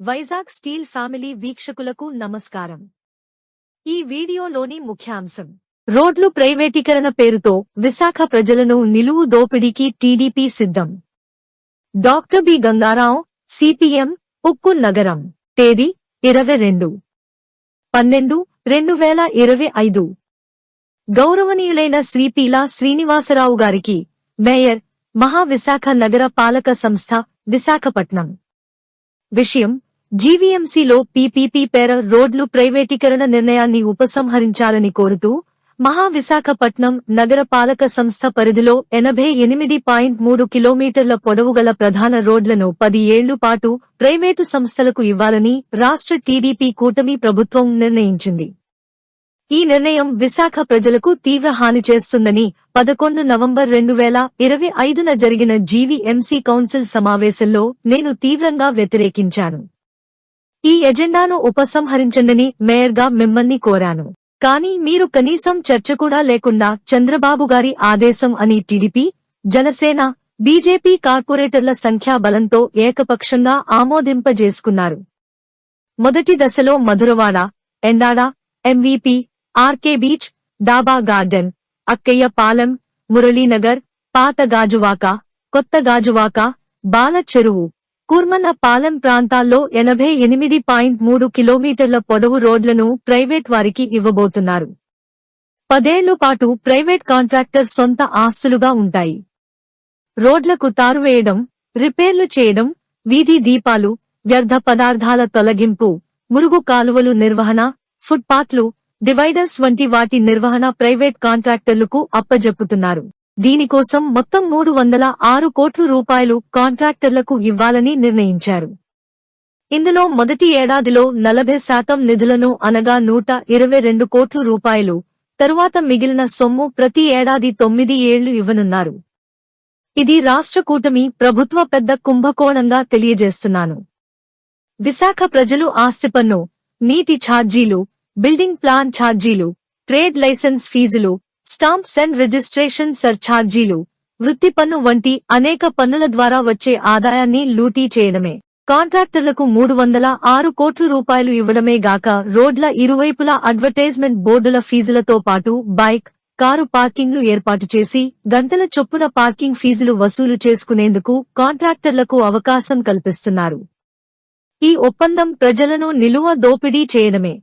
Vizag steel family వీక్షకులకు నమస్కారం. ఈ వీడియోలోని ముఖ్యాంశం: రోడ్లు ప్రైవేటీకరణ పేరుతో విశాఖ ప్రజలను నిలువు దోపిడీకి టీడీపీ సిద్ధం. డాక్టర్ బి గంగారావు, సిపిఎం, ఉక్కు నగరం. తేదీ 22/12/2025. గౌరవనీయులైన శ్రీ పీలా శ్రీనివాసరావు గారికి, మేయర్, మహావిశాఖ నగర పాలక సంస్థ, విశాఖపట్నం. విషయం: జీవీఎంసీలో పీపీపీ పేర రోడ్లు ప్రైవేటీకరణ నిర్ణయాన్ని ఉపసంహరించాలని కోరుతూ మహావిశాఖపట్నం నగర పాలక సంస్థ పరిధిలో 88.3 కిలోమీటర్ల పొడవుగల ప్రధాన రోడ్లను 10 ఏళ్లు పాటు ప్రైవేటు సంస్థలకు ఇవ్వాలని రాష్ట్ర టీడీపీ కూటమి ప్రభుత్వం నిర్ణయించింది. ఈ నిర్ణయం విశాఖ ప్రజలకు తీవ్ర హాని చేస్తుందని 11 నవంబర్ 2025న జరిగిన జీవీఎంసీ కౌన్సిల్ సమావేశంలో నేను తీవ్రంగా వ్యతిరేకించాను. ఈ ఎజెండాను ఉపసంహరించండని మేయర్గా మిమ్మల్ని కోరాను. కానీ మీరు కనీసం చర్చ కూడా లేకుండా చంద్రబాబు గారి ఆదేశం అని టీడీపీ, జనసేన, బీజేపీ కార్పొరేటర్ల సంఖ్యాబలంతో ఏకపక్షంగా ఆమోదింపజేసుకున్నారు. మొదటి దశలో Madhurawada, Endada, MVP, RK beach, Daba garden, Akkayyapalem, Muralinagar, పాత గాజువాక, కొత్త గాజువాక, బాల చెరువు, కూర్మన్న పాలెం ప్రాంతాల్లో 88.3 కిలోమీటర్ల పొడవు రోడ్లను ప్రైవేట్ వారికి ఇవ్వబోతున్నారు. 10 ఏళ్ల పాటు ప్రైవేట్ కాంట్రాక్టర్ సొంత ఆస్తులుగా ఉంటాయి. రోడ్లకు తారు వేయడం, రిపేర్లు చేయడం, వీధి దీపాలు, వ్యర్థ పదార్థాల తొలగింపు, మురుగు కాలువలు నిర్వహణ, ఫుట్పాత్లు, డివైడర్స్ వంటి వాటి నిర్వహణ ప్రైవేట్ కాంట్రాక్టర్లకు అప్పజెప్పుతున్నారు. దీనికోసం మొత్తం 306 కోట్ల రూపాయలు కాంట్రాక్టర్లకు ఇవ్వాలని నిర్ణయించారు. ఇందులో మొదటి ఏడాదిలో 40% నిధులను అనగా 122 కోట్ల రూపాయలు, తరువాత మిగిలిన సొమ్ము ప్రతి ఏడాది 9 ఏళ్లు ఇవ్వనున్నారు. ఇది రాష్ట్ర కూటమి ప్రభుత్వ పెద్ద కుంభకోణంగా తెలియజేస్తున్నాను. విశాఖ ప్రజలు ఆస్తి పన్ను, నీటి ఛార్జీలు, బిల్డింగ్ ప్లాన్ ఛార్జీలు, ట్రేడ్ లైసెన్స్ ఫీజులు, స్టాంప్స్ అండ్ రిజిస్ట్రేషన్ సర్ఛార్జీలు, వృత్తి పన్ను వంటి అనేక పన్నుల ద్వారా వచ్చే ఆదాయాన్ని లూటీ చేయడమే. కాంట్రాక్టర్లకు 306 కోట్ల రూపాయలు ఇవ్వడమే గాక రోడ్ల ఇరువైపులా అడ్వర్టైజ్మెంట్ బోర్డుల ఫీజులతో పాటు బైక్, కారు పార్కింగ్లు ఏర్పాటు చేసి గంటల చొప్పున పార్కింగ్ ఫీజులు వసూలు చేసుకునేందుకు కాంట్రాక్టర్లకు అవకాశం కల్పిస్తున్నారు. ఈ ఒప్పందం ప్రజలను నిలువ దోపిడీ చేయడమే.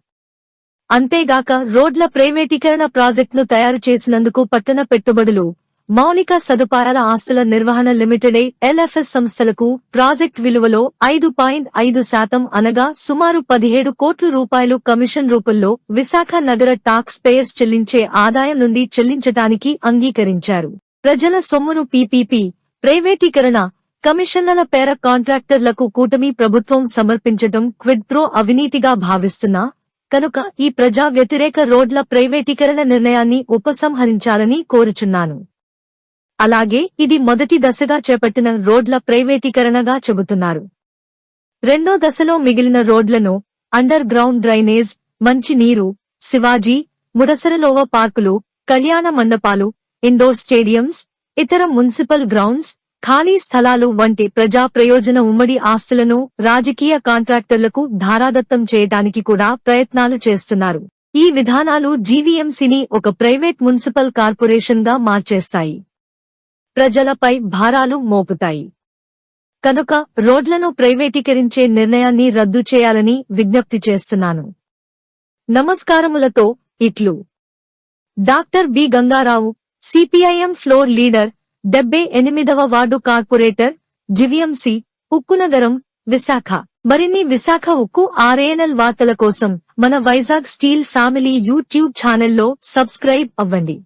అంతేగాక రోడ్ల ప్రైవేటీకరణ ప్రాజెక్టును తయారు చేసినందుకు పట్టణ పెట్టుబడులు, మౌలిక సదుపాయాల ఆస్తుల నిర్వహణ లిమిటెడ్ ఎల్ఎఫ్ఎస్ సంస్థలకు ప్రాజెక్ట్ విలువలో 5.5% అనగా సుమారు 17 కోట్ల రూపాయలు కమిషన్ రూపంలో విశాఖ నగర టాక్స్ పేయర్స్ చెల్లించే ఆదాయం నుండి చెల్లించటానికి అంగీకరించారు. ప్రజల సొమ్మును పీపీపీ, ప్రైవేటీకరణ, కమిషన్ల పేర కాంట్రాక్టర్లకు కూటమి ప్రభుత్వం సమర్పించటం క్విడ్ ప్రో అవినీతిగా భావిస్తున్నా కనుక ఈ ప్రజా వ్యతిరేక రోడ్ల ప్రైవేటీకరణ నిర్ణయాన్ని ఉపసంహరించాలని కోరుచున్నాను. అలాగే ఇది మొదటి దశగా చేపట్టిన రోడ్ల ప్రైవేటీకరణగా చెబుతున్నారు. రెండో దశలో మిగిలిన రోడ్లను అండర్ గ్రౌండ్ డ్రైనేజ్, మంచినీరు, శివాజీ, ముడసరలోవ పార్కులు, కళ్యాణ మండపాలు, ఇండోర్ స్టేడియంస్, ఇతర మున్సిపల్ గ్రౌండ్స్, ఖాళీ స్థలాలు వంటి ప్రజా ప్రయోజన ఉమ్మడి ఆస్తులను రాజకీయ కాంట్రాక్టర్లకు ధారాదత్తం చేయడానికి కూడా ప్రయత్నాలు చేస్తున్నారు. ఈ విధానాలు జీవీఎంసీని ఒక ప్రైవేట్ మున్సిపల్ కార్పొరేషన్ గా మార్చేస్తాయి. ప్రజలపై భారాలు మోపుతాయి. కనుక రోడ్లను ప్రైవేటీకరించే నిర్ణయాన్ని రద్దు చేయాలని విజ్ఞప్తి చేస్తున్నాను. నమస్కారములతో ఇట్లు doctor B Gangarao, CPIM floor leader, 78వ ward corporator, GVMC, Ukkunagaram, Visakha. మరిన్ని విశాఖ ఉక్కు ఆర్ఏఎన్ఎల్ వార్తల కోసం మన వైజాగ్ స్టీల్ ఫ్యామిలీ యూట్యూబ్ ఛానల్లో సబ్స్క్రైబ్ అవ్వండి.